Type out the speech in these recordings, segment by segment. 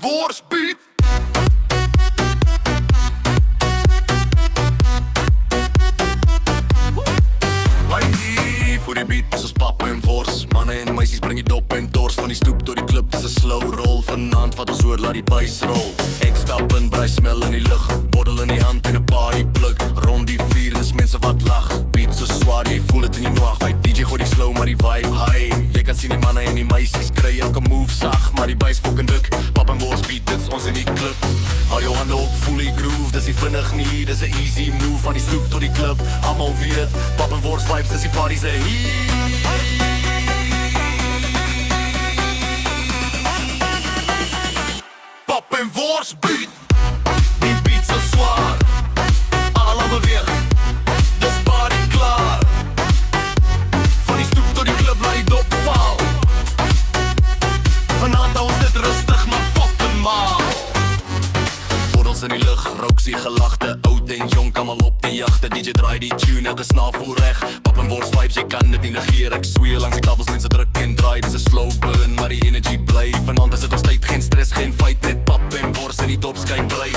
Wors beat. Voor die beat is ons pap en Wors. Manne en meisies bring die dop en dors. Van die stoep tot die klub, dis 'n slow roll. Vanaand vat ons oor, laat die buis rol. Ek stap in, brei smel in die lug. Bottel in die hand en 'n party pluk. Rond die vuur is mense wat lag. Beat so swaar, jy voel dit in die noag. By DJ gooi die slow, maar die vibe high. Jy kan sien die manne en die meisies kry elke move sag, maar die buis fucking dik. Pap en Wors beat, dit is ons in die klub. Hou jou hande op, voel die groove. Dis nie vinnig nie, dis 'n easy move. Van die stoep tot die klub, almal weet. Pap en Wors vibes, dis die party se heat. Pap en Wors beat. Die beat so zwaar. Allemaal beweeg. Dus party klaar. Van die stoep tot die club, laat die dop val. Vanavond hou ons dit rustig, maar fucking mal. Borrels in die lucht, rooksie gelagte. Oud en jong, allemaal op die jachte. DJ draai die tune, elke snaar voel recht. Pap en Wors vibes, jy kan dit nie negeer. Ek sweer langs die tafels, mense druk en draai. Dis 'n slow burn, maar die energy bly. Vanavond is dit ons tyd, geen stress, geen fight. Net pap en Wors in die top skyn bly.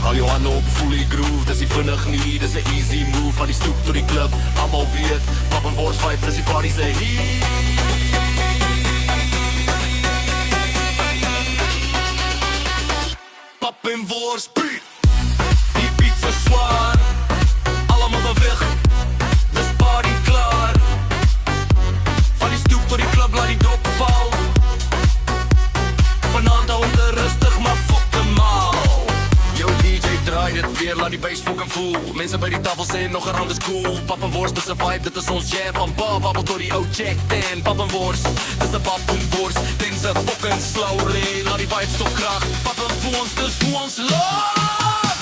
Hou jou hande op, voel die groove. Dis nie vinnig nie, dis 'n easy move. Van die stoep tot die club, almal weet. Pap en Wors vibes, dis die party se heat. Pap en Wors beat. Die beat so zwaar. Allemaal beweeg. Dus party klaar. Van die stoep tot die club, laat die dop val. Vanavond hou ons dit rustig, maar fucking mal. Yo DJ draai dit weer, laat die bass fucking voel. Mense by die tafel sê nog 'n round is cool. Pap en Wors, dis 'n vibe, dit is ons jam. Van babbel tot die ou check 10. Pap en Wors, dis 'n pap en Wors. Things are fucking slowly, laat die vibe stop krag. Pap en Wors, dis hoe ons laat.